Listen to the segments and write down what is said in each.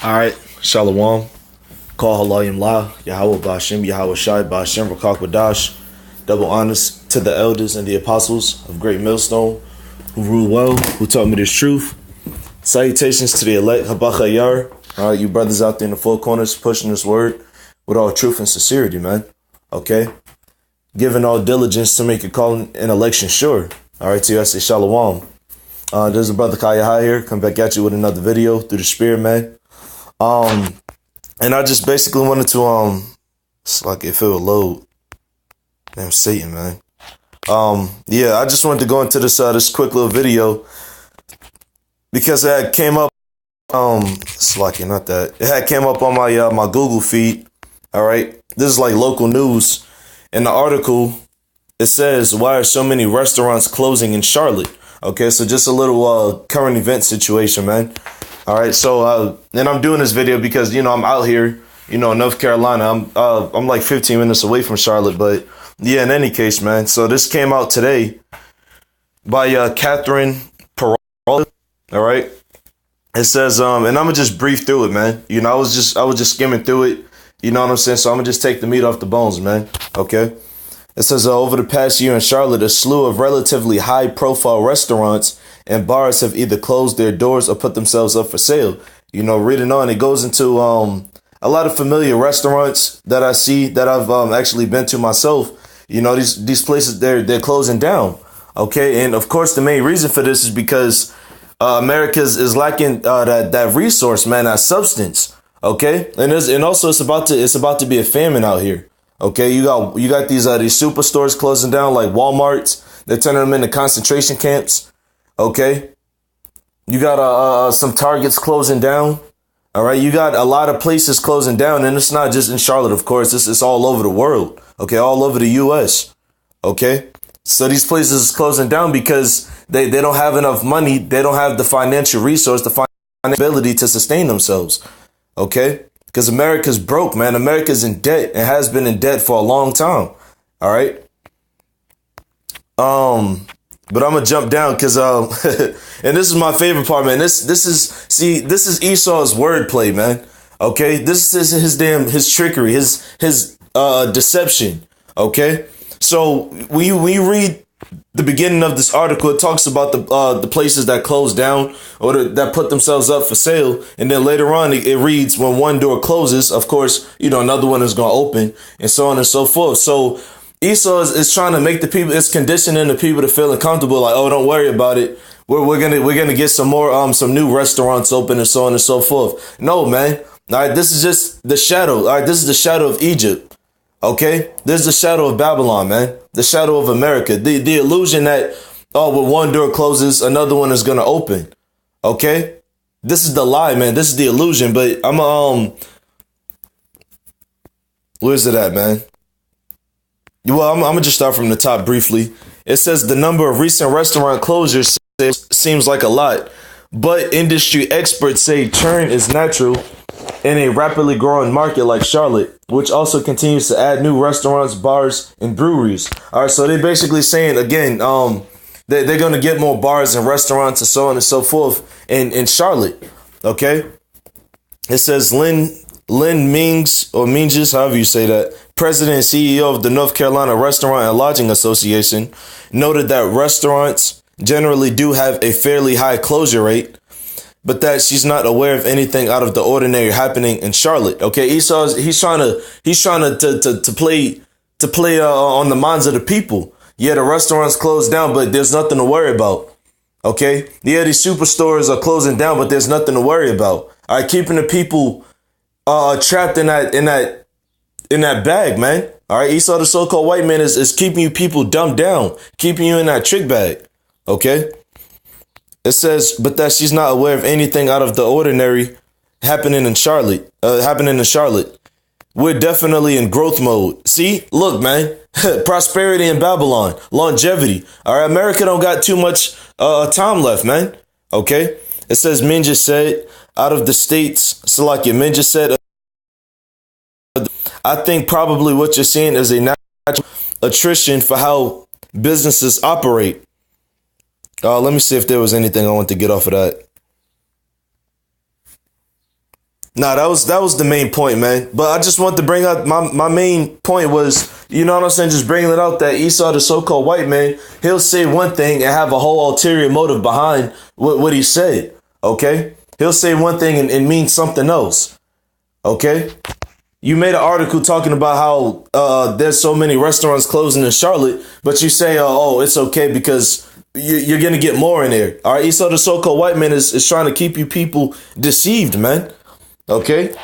All right, Shalom. Call halalyam la Yahawah Ba'Shem Yahawashi Ba'Shem Rakak double honors to the elders and the apostles of Great Millstone who rule well, who taught me this truth. Salutations to the elect Habachayar. All right, you brothers out there in the four corners pushing this word with all truth and sincerity, man. Okay, giving all diligence to make your calling and election sure. All right, so I say Shalom. There's a brother Yahawah here. Come back at you with another video through the spirit, man. And I just basically wanted to it's like if it would load. Damn Satan, man. Yeah, I just wanted to go into this this quick little video because it had came up it's like not that. It had came up on my my Google feed. All right. This is like local news. In the article, it says, why are so many restaurants closing in Charlotte? Okay, so just a little current event situation, man. All right, so and I'm doing this video because, you know, I'm out here, you know, in North Carolina. I'm like 15 minutes away from Charlotte, but yeah, in any case, man. So this came out today by Catherine Peralta. All right, it says, and I'm gonna just brief through it, man. You know, I was just skimming through it. You know what I'm saying? So I'm gonna just take the meat off the bones, man. Okay. It says over the past year in Charlotte, a slew of relatively high-profile restaurants and bars have either closed their doors or put themselves up for sale. You know, reading on, it goes into a lot of familiar restaurants that I see that I've actually been to myself. You know, these places they're closing down. Okay, and of course the main reason for this is because America is lacking that resource, man, that substance. Okay, and also it's about to be a famine out here. Okay, you got these superstores closing down like Walmarts. They're turning them into concentration camps. Okay, you got some Targets closing down. All right, you got a lot of places closing down, and it's not just in Charlotte, of course. It's all over the world. Okay, all over the U.S. Okay, so these places is closing down because they don't have enough money. They don't have the financial resource, the ability to sustain themselves. Okay. Because America's broke, man. America's in debt and has been in debt for a long time. All right. But I'm gonna jump down because and this is my favorite part, man. This is Esau's wordplay, man. Okay, this is his trickery, his deception. Okay, so when you read the beginning of this article, it talks about the places that closed down or that put themselves up for sale. And then later on, it reads when one door closes, of course, you know, another one is going to open and so on and so forth. So Esau is trying to make the people, it's conditioning the people to feel uncomfortable. Like, oh, don't worry about it. We're going to get some more, some new restaurants open and so on and so forth. No, man. All right. This is just the shadow. All right. This is the shadow of Egypt. Okay, there's the shadow of Babylon, man. The shadow of America. The illusion that, oh, when one door closes, another one is going to open. Okay, this is the lie, man. This is the illusion. But where's it at, man? Well, I'm going to just start from the top briefly. It says the number of recent restaurant closures seems like a lot, but industry experts say churn is natural in a rapidly growing market like Charlotte, which also continues to add new restaurants, bars, and breweries. All right, so they're basically saying, again, they're going to get more bars and restaurants and so on and so forth in Charlotte, okay? It says Lynn Minges, however you say that, president and CEO of the North Carolina Restaurant and Lodging Association, noted that restaurants generally do have a fairly high closure rate, but that she's not aware of anything out of the ordinary happening in Charlotte. Okay, he's trying to play on the minds of the people. Yeah, the restaurants closed down, but there's nothing to worry about. Okay, yeah, these superstores are closing down, but there's nothing to worry about. All right, keeping the people trapped in that bag, man. All right, Esau, the so-called white man, is keeping you people dumbed down, keeping you in that trick bag. Okay. It says, but that she's not aware of anything out of the ordinary happening in Charlotte. We're definitely in growth mode. See, look, man, prosperity in Babylon, longevity. All right, America don't got too much time left, man. Okay. It says, Minja said, out of the states, Salakia, Minja said, I think probably what you're seeing is a natural attrition for how businesses operate. Let me see if there was anything I want to get off of that. Nah, that was the main point, man. But I just want to bring up my main point was, you know what I'm saying, just bringing it out that Esau, the so-called white man, he'll say one thing and have a whole ulterior motive behind what he said. Okay, he'll say one thing and mean something else. Okay, you made an article talking about how there's so many restaurants closing in Charlotte, but you say, oh, it's okay because you're gonna get more in there. All right, Esau, the so-called white man, is trying to keep you people deceived, man. Okay,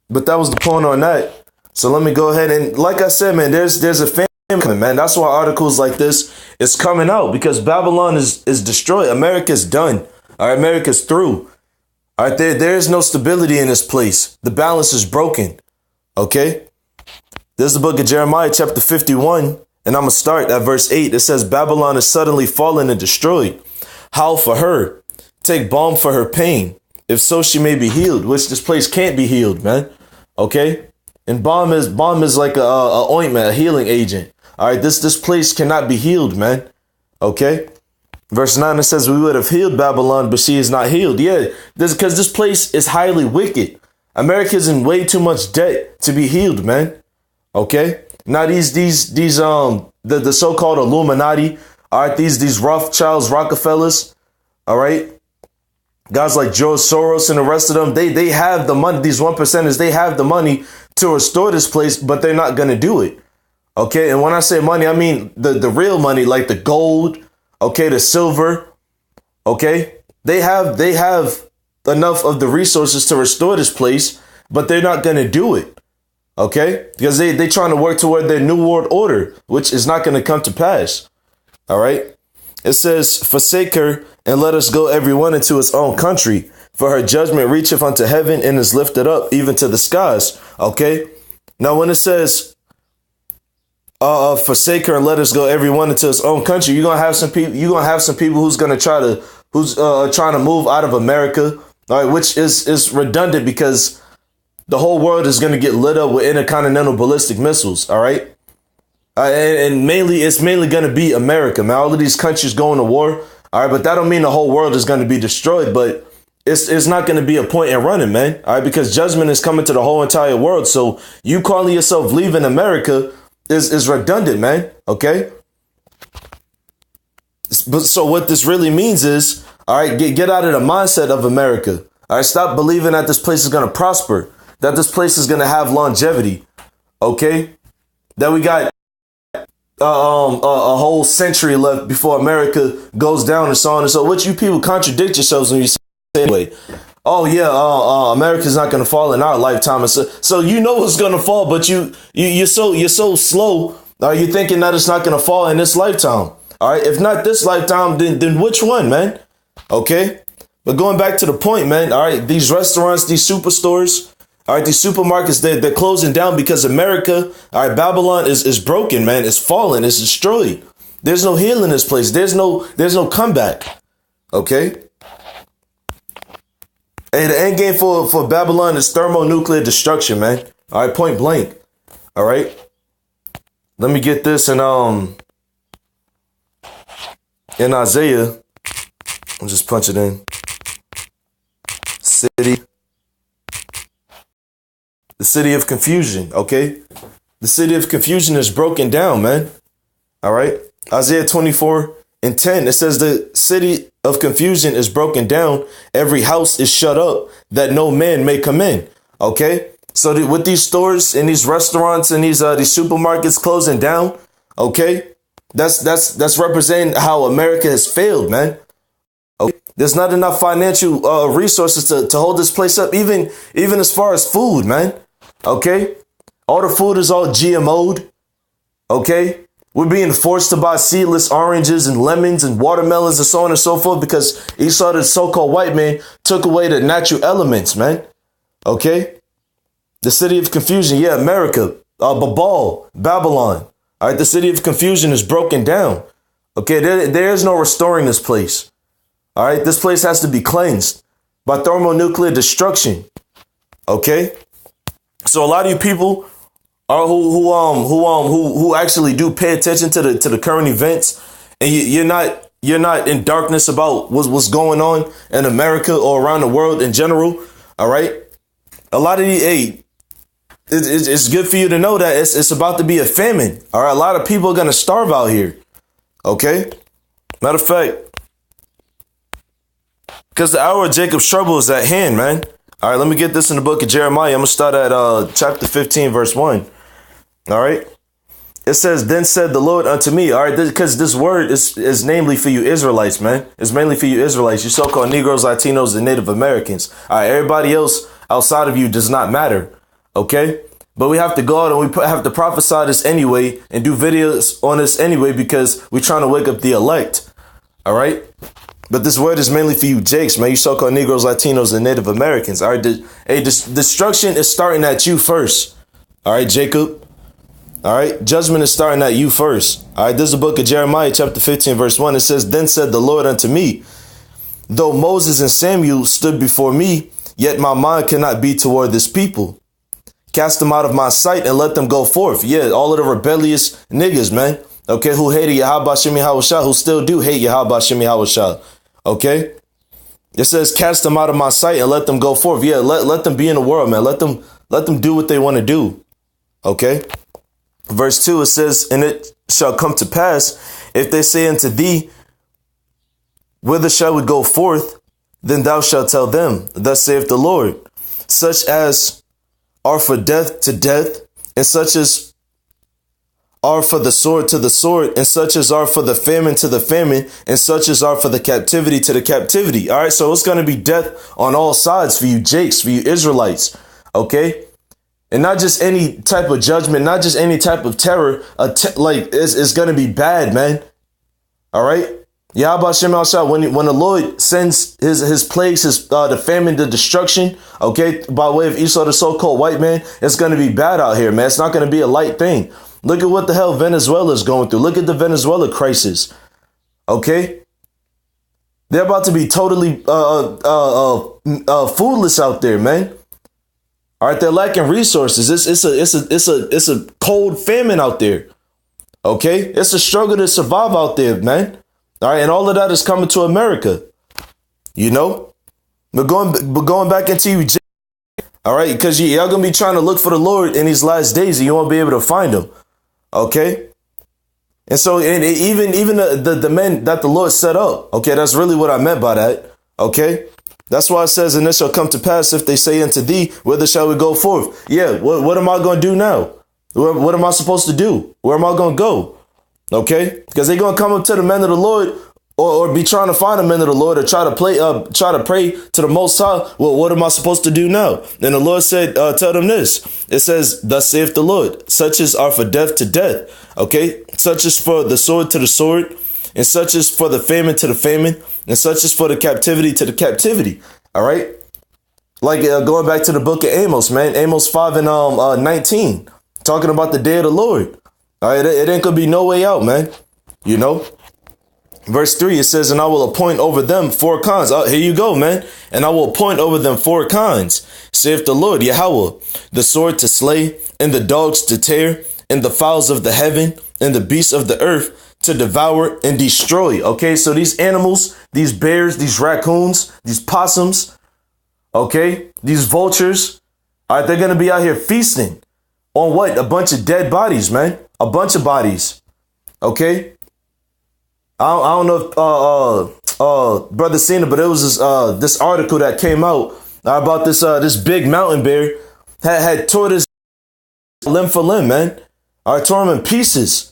but that was the point on that. So let me go ahead and, like I said, man, there's a famine coming, man. That's why articles like this is coming out, because Babylon is destroyed. America's done. All right, America's through. All right, there is no stability in this place. The balance is broken. Okay, this is the book of Jeremiah, chapter 51, and I'm gonna start at verse 8. It says, "Babylon is suddenly fallen and destroyed. Howl for her. Take balm for her pain. If so, she may be healed," which this place can't be healed, man. Okay, and balm is like a ointment, a healing agent. All right, this place cannot be healed, man. Okay, verse 9, it says, "We would have healed Babylon, but she is not healed." Yeah, because this place is highly wicked. America's in way too much debt to be healed, man. Okay, now the so-called Illuminati, all right, these Rothschilds, Rockefellers, all right, guys like George Soros and the rest of them, they have the money. These 1%ers, they have the money to restore this place, but they're not gonna do it. Okay, and when I say money, I mean the real money, like the gold, okay, the silver. Okay, they have enough of the resources to restore this place, but they're not gonna do it. Okay, because they trying to work toward their new world order, which is not gonna come to pass. All right. It says, "Forsake her and let us go every one into his own country. For her judgment reacheth unto heaven and is lifted up even to the skies." Okay. Now, when it says, "forsake her and let us go every one into his own country," you're gonna have some people. You're gonna have some people who's trying to move out of America. All right, which is redundant because the whole world is gonna get lit up with intercontinental ballistic missiles. All right. And it's mainly going to be America, man. All of these countries going to war. All right. But that don't mean the whole world is going to be destroyed. But it's not going to be a point in running, man. All right. Because judgment is coming to the whole entire world. So you calling yourself leaving America is redundant, man. OK. But so what this really means is, all right, get out of the mindset of America. All right. Stop believing that this place is going to prosper, that this place is going to have longevity. OK, that we got a whole century left before America goes down and so on and so. What you people contradict yourselves when you say anyway, oh yeah, America's not going to fall in our lifetime. And so you know it's going to fall, but you're so slow. You're thinking that it's not going to fall in this lifetime. All right, if not this lifetime, then which one, man? Okay, but going back to the point, man. All right, these restaurants, these superstores. All right, these supermarkets, they're closing down because America, all right, Babylon is broken, man. It's fallen. It's destroyed. There's no healing in this place. There's no comeback. Okay. Hey, the end game for Babylon is thermonuclear destruction, man. All right, point blank. All right. Let me get this in Isaiah. I'll just punch it in. The city of confusion, okay? The city of confusion is broken down, man. All right? Isaiah 24:10, it says the city of confusion is broken down. Every house is shut up that no man may come in, okay? So with these stores and these restaurants and these supermarkets closing down, okay? That's representing how America has failed, man. Okay? There's not enough financial resources to hold this place up, even as far as food, man. Okay, all the food is all GMO'd. Okay, we're being forced to buy seedless oranges and lemons and watermelons and so on and so forth because Esau, the so-called white man, took away the natural elements, man. Okay, the city of confusion, yeah, America, Babylon. All right, the city of confusion is broken down. Okay, there is no restoring this place. All right, this place has to be cleansed by thermonuclear destruction. Okay. So a lot of you people are who actually do pay attention to the current events, and you're not in darkness about what's going on in America or around the world in general. All right. a lot of the it's good for you to know that it's about to be a famine. All right, a lot of people are gonna starve out here. Okay, matter of fact, because the hour of Jacob's trouble is at hand, man. All right, let me get this in the book of Jeremiah. I'm gonna start at chapter 15, verse 1. All right. It says, then said the Lord unto me, all right, because this word is namely for you Israelites, man. It's mainly for you Israelites, you so-called Negroes, Latinos, and Native Americans. All right, everybody else outside of you does not matter, okay? But we have to go out and we have to prophesy this anyway and do videos on this anyway because we're trying to wake up the elect, all right? But this word is mainly for you Jakes, man, you so-called Negroes, Latinos, and Native Americans, all right? This destruction is starting at you first, all right, Jacob? All right, judgment is starting at you first. All right, this is the book of Jeremiah, chapter 15, verse 1. It says, then said the Lord unto me, though Moses and Samuel stood before me, yet my mind cannot be toward this people. Cast them out of my sight and let them go forth. Yeah, all of the rebellious niggas, man. Okay, who hated Yahawashi, Yahawashi, who still do hate Yahawashi, Yahawashi. Okay, it says, cast them out of my sight and let them go forth. Yeah, let them be in the world, man. Let them do what they want to do. Okay. Verse 2, it says, and it shall come to pass, if they say unto thee, whither shall we go forth? Then thou shalt tell them, thus saith the Lord, such as are for death to death, and such as are for the sword to the sword, and such as are for the famine to the famine, and such as are for the captivity to the captivity. All right, so it's going to be death on all sides for you Jakes, for you Israelites, okay? And not just any type of judgment, not just any type of terror. Like it's gonna be bad, man. All right, Yahawashi, when the Lord sends his plagues, the famine, the destruction, okay, by way of Esau, the so-called white man, it's gonna be bad out here, man. It's not gonna be a light thing. Look at what the hell Venezuela is going through. Look at the Venezuela crisis. Okay, they're about to be totally foodless out there, man. All right, they're lacking resources. It's a cold famine out there. Okay, it's a struggle to survive out there, man. All right, and all of that is coming to America. You know, but going back into you, all right, because y'all gonna be trying to look for the Lord in these last days, and you won't be able to find him. Okay, and so even the men that the Lord set up. Okay, that's really what I meant by that. Okay. That's why it says, and it shall come to pass if they say unto thee, whither shall we go forth? Yeah, what am I going to do now? What am I supposed to do? Where am I going to go? Okay, because they're going to come up to the men of the Lord or be trying to find the men of the Lord or try to pray to the Most High. Well, what am I supposed to do now? And the Lord said, tell them this. It says, thus saith the Lord, such as are for death to death. Okay, such as for the sword to the sword. And such is for the famine to the famine, and such is for the captivity to the captivity. All right. Like going back to the book of Amos, man, Amos 5 and 19, talking about the day of the Lord. All right. It ain't gonna be no way out, man. You know, verse 3, it says, and I will appoint over them 4 kinds. Here you go, man. And I will appoint over them 4 kinds, saith the Lord, Yahawah, the sword to slay, and the dogs to tear, and the fowls of the heaven, and the beasts of the earth, to devour and destroy. Okay, so these animals, these bears, these raccoons, these possums, okay, these vultures, all right, they're going to be out here feasting on what? A bunch of dead bodies, man. A bunch of bodies. Okay. I don't know if brother seen it, but it was this article that came out about this big mountain bear had tore this limb for limb, man. I tore him in pieces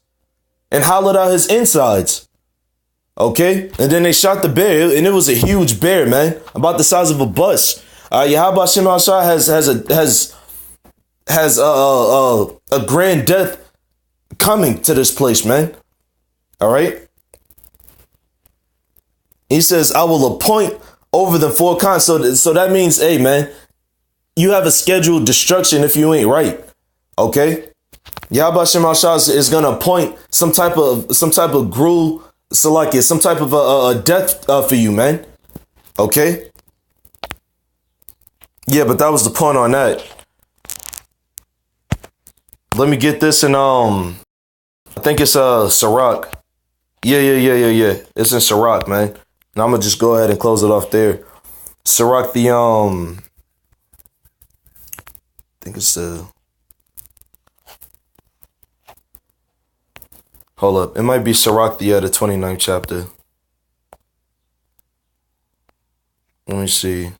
and hollowed out his insides. Okay, and then they shot the bear, and it was a huge bear, man, about the size of a bus. Yahawashi has a grand death coming to this place, man. All right. He says, I will appoint over the 4 kinds. So that means, hey, man, you have a scheduled destruction if you ain't right. Okay. Yahawashi is gonna appoint some type of gruel, so like it, some type of a death for you, man. Okay. Yeah, but that was the point on that. Let me get this in I think it's Sirach. Yeah. It's in Sirach, man. And I'm gonna just go ahead and close it off there. Sirach, the think it's the... Hold up. It might be Sirach, the 29th chapter. Let me see.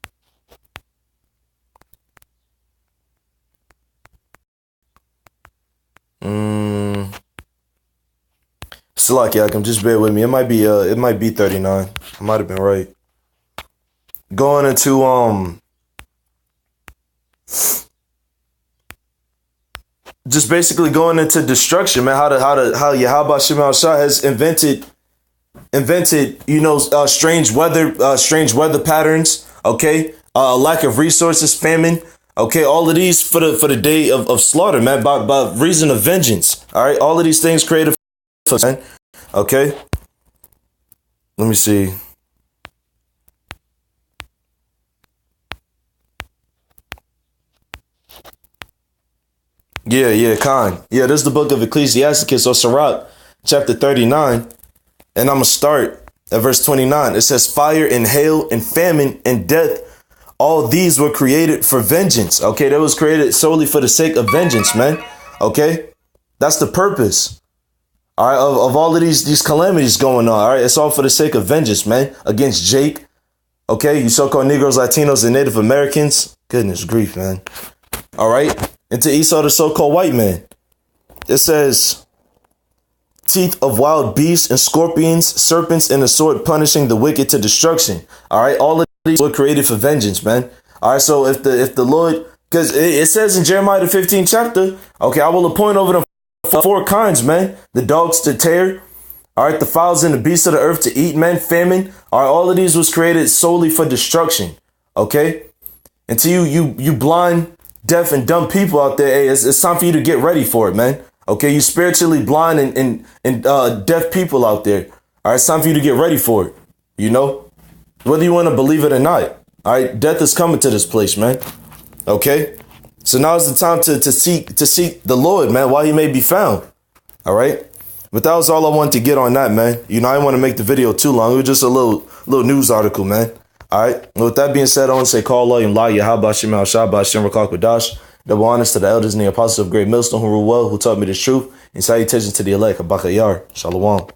Slack, Yakim, just bear with me. It might be 39. I might have been right. Going into just basically going into destruction, man. How Yahawashi has invented, strange weather patterns. Okay, lack of resources, famine. Okay, all of these for the day of slaughter, man. By reason of vengeance. All right, all of these things created, man. Okay, let me see. Yeah, Khan. Yeah, this is the book of Ecclesiasticus or Sirach, chapter 39. And I'm going to start at verse 29. It says, fire and hail and famine and death, all these were created for vengeance. Okay, that was created solely for the sake of vengeance, man. Okay, that's the purpose. All right, of all of these calamities going on. All right, it's all for the sake of vengeance, man, against Jake. Okay, you so-called Negroes, Latinos, and Native Americans. Goodness grief, man. All right. And to Esau, the so-called white man. It says, teeth of wild beasts and scorpions, serpents, and a sword punishing the wicked to destruction. All right. All of these were created for vengeance, man. All right. So if the Lord, because it says in Jeremiah, the 15th chapter, okay, I will appoint over them four kinds, man. The dogs to tear. All right. The fowls and the beasts of the earth to eat, man. Famine. All right. All of these was created solely for destruction. Okay. And to you blind, deaf and dumb people out there, hey, it's time for you to get ready for it, man. Okay, you spiritually blind and deaf people out there. All right, it's time for you to get ready for it. You know, whether you want to believe it or not. All right, death is coming to this place, man. Okay, so now is the time to seek the Lord, man, while He may be found. All right, but that was all I wanted to get on that, man. You know, I didn't want to make the video too long. It was just a little news article, man. All right. With that being said, I want to say call halalyam Yahawashi Yahawashi double honors to the elders and the apostles of Great Millstone who rule well, who taught me the truth, and salutations to the elect. Abakayar. Shalom.